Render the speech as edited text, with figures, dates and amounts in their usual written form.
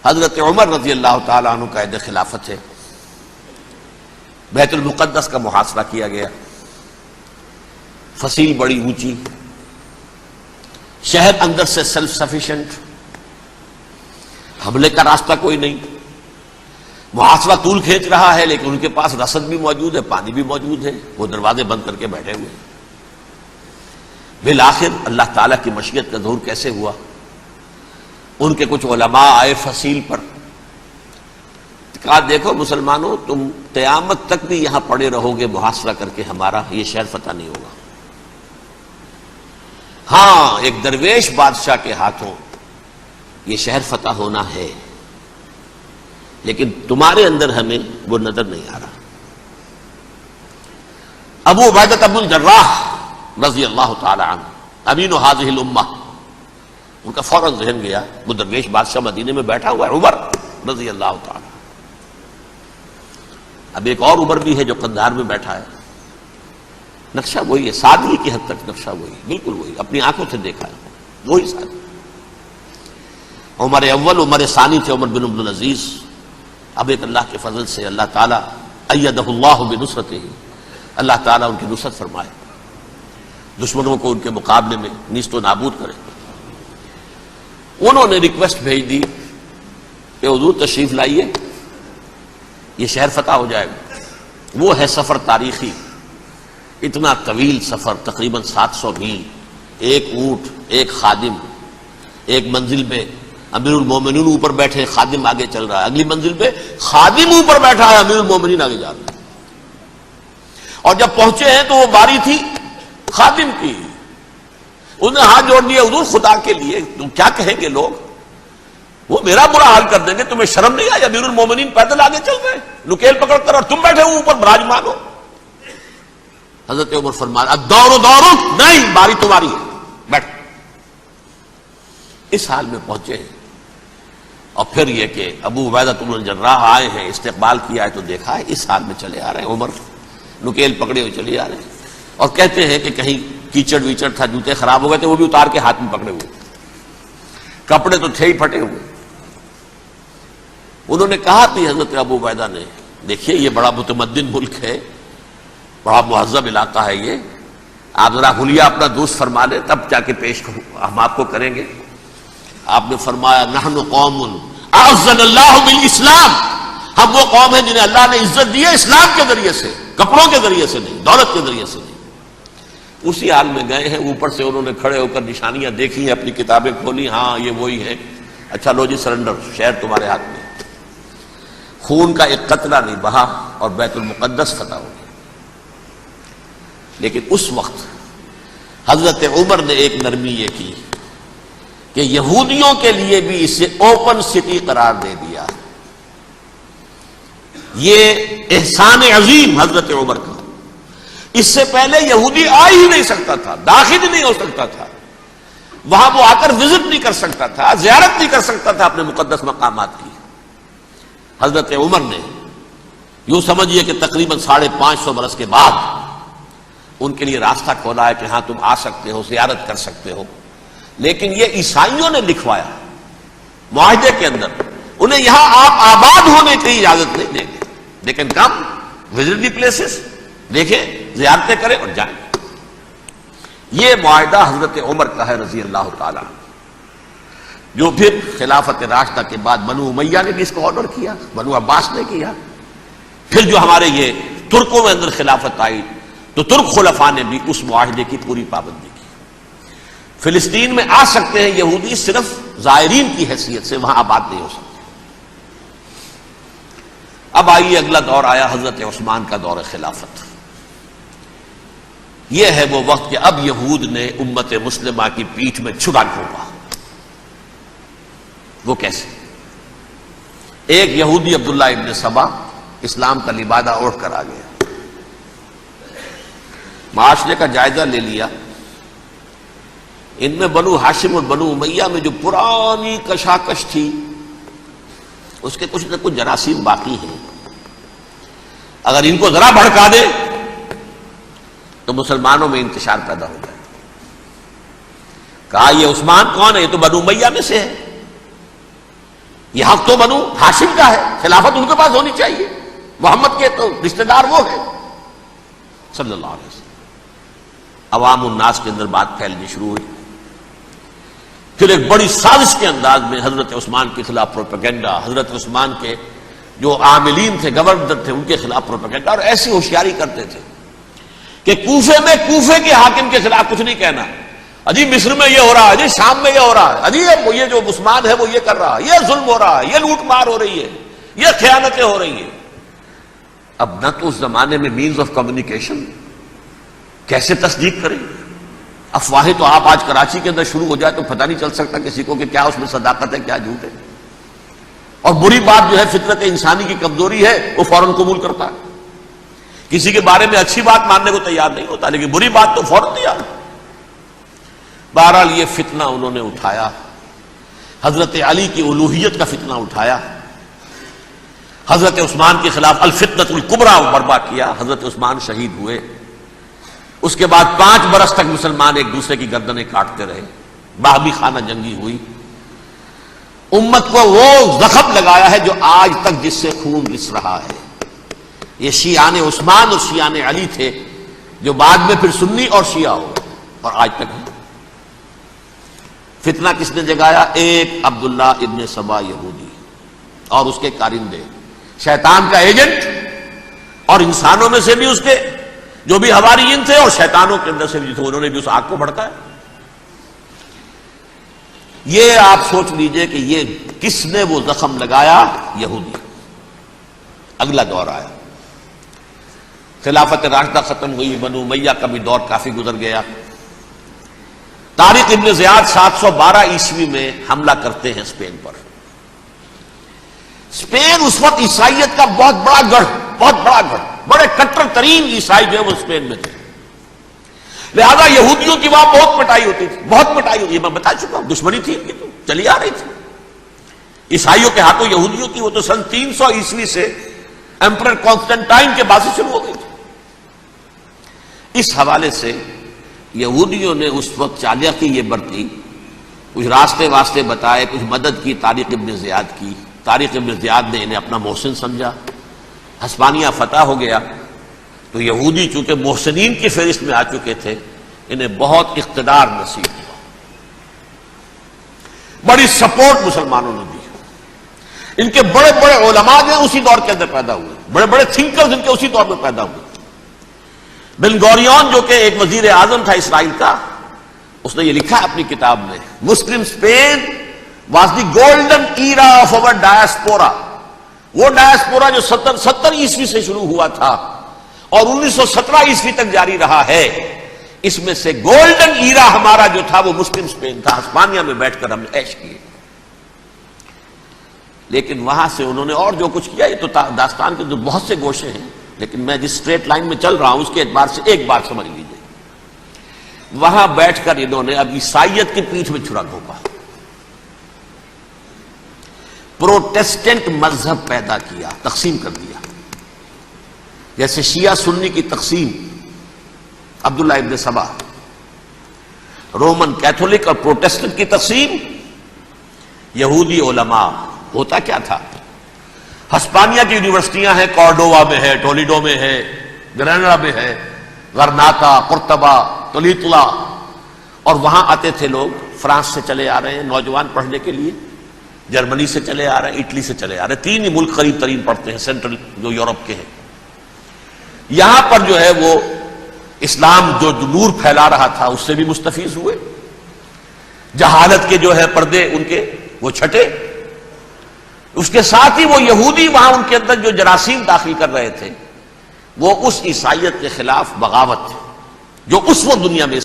حضرت عمر رضی اللہ تعالیٰ عنہ کا عہد خلافت ہے، بیت المقدس کا محاصرہ کیا گیا، فصیل بڑی اونچی، شہر اندر سے سیلف سفیشینٹ، حملے کا راستہ کوئی نہیں، محاصرہ طول کھینچ رہا ہے لیکن ان کے پاس رسد بھی موجود ہے، پانی بھی موجود ہے، وہ دروازے بند کر کے بیٹھے ہوئے ہیں۔ بالآخر اللہ تعالیٰ کی مشیت کا ظہور کیسے ہوا؟ ان کے کچھ علماء آئے فصیل پر، کہا دیکھو مسلمانوں، تم قیامت تک بھی یہاں پڑے رہو گے محاصرہ کر کے، ہمارا یہ شہر فتح نہیں ہوگا۔ ہاں ایک درویش بادشاہ کے ہاتھوں یہ شہر فتح ہونا ہے، لیکن تمہارے اندر ہمیں وہ نظر نہیں آ رہا۔ ابو عبیدہ بن الجراح رضی اللہ تعالی عنہ امین هذه الامہ، ان کا فوراً ذہن گیا وہ درویش بادشاہ مدینے میں بیٹھا ہوا ہے عمر رضی اللہ تعالی۔ اب ایک اور عمر بھی ہے جو قندھار میں بیٹھا ہے، نقشہ وہی ہے، سادگی کی حد تک نقشہ وہی، بالکل وہی، اپنی آنکھوں سے دیکھا ہے وہی سادگی۔ عمر اول عمر ثانی تھے عمر بن عبد العزیز۔ اب ایک اللہ کے فضل سے اللہ تعالیٰ ایدہ اللہ بنصرتہ، اللہ تعالیٰ ان کی نصرت فرمائے، دشمنوں کو ان کے مقابلے میں نیست و نابود کرے۔ انہوں نے ریکویسٹ بھیج دی کہ حضور تشریف لائیے، یہ شہر فتح ہو جائے گا۔ وہ ہے سفر تاریخی، اتنا طویل سفر، تقریباً 700 میل، ایک اونٹ، ایک خادم، ایک منزل پہ امیر المومنین اوپر بیٹھے، خادم آگے چل رہا ہے، اگلی منزل پہ خادم اوپر بیٹھا ہے، امیر المومنین آگے جا رہا ہے۔ اور جب پہنچے ہیں تو وہ باری تھی خادم کی، انہوں نے ہاتھ جوڑ دیا، حضور خدا کے لیے تم کیا کہیں گے لوگ، وہ میرا برا حال کر دیں گے، تمہیں شرم نہیں آئی؟ امیر المومنین پیدل آگے چل رہے ہیں نکیل پکڑ کر، اور تم بیٹھے ہو اوپر براجمان ہو۔ حضرت عمر فرمایا الدور دورک، نہیں باری تمہاری ہے، بیٹھ۔ اس حال میں پہنچے ہیں، اور پھر یہ کہ ابو عبیدہ بن الجراح آئے ہیں، استقبال کیا ہے تو دیکھا ہے اس حال میں چلے آ رہے ہیں، عمر نکیل پکڑے ہوئے چلے آ رہے ہیں، اور کہتے ہیں کہ کہیں کیچڑ ویچڑ تھا، جوتے خراب ہو گئے تھے، وہ بھی اتار کے ہاتھ میں پکڑے ہوئے، کپڑے تو تھے ہی پھٹے ہوئے۔ انہوں نے کہا بھی حضرت ابو عبیدہ نے، دیکھیے یہ بڑا متمدن ملک ہے، بڑا مہذب علاقہ ہے یہ، آپ ذرا حلیہ اپنا دوست فرما لیں تب جا کے پیش ہم آپ کو کریں گے۔ آپ نے فرمایا نحن قوم اعزنا اللہ بالاسلام، ہم وہ قوم ہیں جنہیں اللہ نے عزت دی ہے اسلام کے ذریعے سے، کپڑوں کے ذریعے سے نہیں، دولت کے ذریعے سے نہیں۔ اسی حال میں گئے ہیں، اوپر سے انہوں نے کھڑے ہو کر نشانیاں دیکھی ہیں، اپنی کتابیں کھولی، ہاں یہ وہی ہے، اچھا لو جی سرنڈر، شہر تمہارے ہاتھ میں۔ خون کا ایک قطرہ نہیں بہا اور بیت المقدس فتح ہو گیا۔ لیکن اس وقت حضرت عمر نے ایک نرمی یہ کی کہ یہودیوں کے لیے بھی اسے اوپن سٹی قرار دے دیا۔ یہ احسان عظیم حضرت عمر کا، اس سے پہلے یہودی آ ہی نہیں سکتا تھا، داخل ہی نہیں ہو سکتا تھا، وہاں وہ آ کر وزٹ نہیں کر سکتا تھا، زیارت نہیں کر سکتا تھا اپنے مقدس مقامات کی۔ حضرت عمر نے یوں سمجھیے کہ تقریباً 550 برس کے بعد ان کے لیے راستہ کھولا ہے کہ ہاں تم آ سکتے ہو، زیارت کر سکتے ہو۔ لیکن یہ عیسائیوں نے لکھوایا معاہدے کے اندر، انہیں یہاں آپ آباد ہونے کی اجازت نہیں دیں گے، لیکن کم وزٹ دی پلیسز، دیکھیں زیارتیں کریں اور جائیں۔ یہ معاہدہ حضرت عمر کا ہے رضی اللہ تعالیٰ، جو پھر خلافت راشدہ کے بعد بنو امیہ نے بھی اس کو آرڈر کیا، بنو عباس نے کیا، پھر جو ہمارے یہ ترکوں میں اندر خلافت آئی تو ترک خلفاء نے بھی اس معاہدے کی پوری پابندی کی۔ فلسطین میں آ سکتے ہیں یہودی صرف زائرین کی حیثیت سے، وہاں آباد نہیں ہو سکتے۔ اب آئیے اگلا دور آیا حضرت عثمان کا دور خلافت۔ یہ ہے وہ وقت کہ اب یہود نے امت مسلمہ کی پیٹھ میں چھڑا گھونپا۔ وہ کیسے؟ ایک یہودی عبداللہ ابن سبا اسلام کا لبادہ اوڑھ کر آ گیا، معاشرے کا جائزہ لے لیا، ان میں بنو ہاشم اور بنو امیہ میں جو پرانی کشاکش تھی اس کے کچھ نہ کچھ جراثیم باقی ہیں، اگر ان کو ذرا بھڑکا دے تو مسلمانوں میں انتشار پیدا ہو جائے۔ کہا یہ عثمان کون ہے؟ یہ تو بنو امیہ میں سے ہے، یہ حق تو بنو ہاشم کا ہے، خلافت ان کے پاس ہونی چاہیے، محمد کے تو رشتہ دار وہ ہے صلی اللہ علیہ وسلم۔ عوام الناس کے اندر بات پھیلنی شروع ہوئی۔ پھر ایک بڑی سازش کے انداز میں حضرت عثمان کے خلاف پروپیگنڈا، حضرت عثمان کے جو عاملین تھے، گورنر تھے، ان کے خلاف پروپیگنڈا، اور ایسی ہوشیاری کرتے تھے کہ کوفے میں کوفے کے حاکم کے خلاف کچھ نہیں کہنا، اجی مصر میں یہ ہو رہا ہے، اجی شام میں یہ ہو رہا ہے، اجی یہ جو عثمان ہے وہ یہ کر رہا ہے، یہ ظلم ہو رہا ہے، یہ لوٹ مار ہو رہی ہے، یہ خیانتیں ہو رہی ہیں۔ اب نہ تو اس زمانے میں مینز آف کمیونیکیشن، کیسے تصدیق کریں؟ افواہیں تو آپ آج کراچی کے اندر شروع ہو جائے تو پتہ نہیں چل سکتا کسی کو کہ کیا اس میں صداقت ہے کیا جھوٹ ہے، اور بری بات جو ہے فطرت انسانی کی کمزوری ہے وہ فوراً قبول کرتا ہے، کسی کے بارے میں اچھی بات ماننے کو تیار نہیں ہوتا لیکن بری بات تو فوراً تیار ہے۔ بہرحال یہ فتنہ انہوں نے اٹھایا، حضرت علی کی الوہیت کا فتنہ اٹھایا، حضرت عثمان کے خلاف الفتنۃ الکبریٰ برپا کیا، حضرت عثمان شہید ہوئے۔ اس کے بعد 5 برس تک مسلمان ایک دوسرے کی گردنیں کاٹتے رہے، باہمی خانہ جنگی ہوئی، امت کو وہ زخم لگایا ہے جو آج تک جس سے خون رس رہا ہے۔ یہ شیعان عثمان اور شیعان علی تھے جو بعد میں پھر سنی اور شیعہ ہو اور آج تک ہے۔ فتنہ کس نے جگایا؟ ایک عبداللہ ابن سبا یہودی اور اس کے کارندے، شیطان کا ایجنٹ، اور انسانوں میں سے بھی اس کے جو بھی حواریین تھے اور شیطانوں کے اندر سے بھی تھے، انہوں نے بھی اس آگ کو بھڑکایا۔ یہ آپ سوچ لیجئے کہ یہ کس نے وہ زخم لگایا؟ یہودی۔ اگلا دور آیا، خلافت راشدہ ختم ہوئی، بنو امیہ کا بھی دور کافی گزر گیا۔ طارق ابن زیاد 712 عیسوی میں حملہ کرتے ہیں اسپین پر۔ اسپین اس وقت عیسائیت کا بہت بڑا گڑھ، بڑے کٹر ترین عیسائی جو ہے وہ اسپین میں تھے، لہذا یہودیوں کی وہاں بہت پٹائی ہوتی تھی، میں بتا چکا ہوں، دشمنی تھی ان کی تو چلی آ رہی تھی عیسائیوں کے ہاتھوں یہودیوں کی، وہ تو سن 300 عیسوی سے ایمپرر کانسٹنٹائن کے بعد سے شروع ہو گئی تھی۔ اس حوالے سے یہودیوں نے اس وقت چالاکی یہ برتی، کچھ راستے واسطے بتائے، کچھ مدد کی طارق ابن زیاد کی۔ طارق ابن زیاد نے انہیں اپنا محسن سمجھا، ہسپانیہ فتح ہو گیا تو یہودی چونکہ محسنین کی فہرست میں آ چکے تھے، انہیں بہت اقتدار نصیب ہوا، بڑی سپورٹ مسلمانوں نے دی۔ ان کے بڑے بڑے علماء جو اسی دور کے اندر پیدا ہوئے، بڑے بڑے تھنکرز ان کے اسی دور میں پیدا ہوئے۔ بن گوریون جو کہ ایک وزیر اعظم تھا اسرائیل کا، اس نے یہ لکھا اپنی کتاب میں، Muslim Spain was the golden era of our diaspora. وہ ڈائسپورا جو 70 عیسوی سے شروع ہوا تھا اور 1917 عیسوی تک جاری رہا ہے، اس میں سے گولڈن ایرا ہمارا جو تھا وہ مسلم اسپین تھا، ہسپانیہ میں بیٹھ کر ہم نے عیش کیے۔ لیکن وہاں سے انہوں نے اور جو کچھ کیا، یہ تو داستان کے جو بہت سے گوشے ہیں، لیکن میں جس اسٹریٹ لائن میں چل رہا ہوں اس کے اعتبار سے ایک بات سمجھ لیجیے، وہاں بیٹھ کر انہوں نے اب عیسائیت کی پیٹھ میں چھرا گھونپا، پروٹیسٹنٹ مذہب پیدا کیا، تقسیم کر دیا، جیسے شیعہ سنی کی تقسیم، عبداللہ ابن سبا، رومن کیتھولک اور پروٹیسٹنٹ کی تقسیم، یہودی علماء۔ ہوتا کیا تھا؟ ہسپانیہ کی یونیورسٹیاں ہیں، کارڈووا میں ہے، ٹولیڈو میں ہے، گریناڈا میں ہے، غرناطہ، قرطبہ، تولیتلا، اور وہاں آتے تھے لوگ، فرانس سے چلے آ رہے ہیں نوجوان پڑھنے کے لیے، جرمنی سے چلے آ رہے ہیں، اٹلی سے چلے آ رہے ہیں، 3 ہی ملک قریب ترین پڑھتے ہیں سینٹرل جو یورپ کے ہیں۔ یہاں پر جو ہے وہ اسلام جو نور پھیلا رہا تھا اس سے بھی مستفیض ہوئے، جہالت کے جو ہے پردے ان کے وہ چھٹے، اس کے ساتھ ہی وہ یہودی وہاں ان کے اندر جو جراثیم داخل کر رہے تھے وہ اس عیسائیت کے خلاف بغاوت تھی جو اس وقت دنیا میں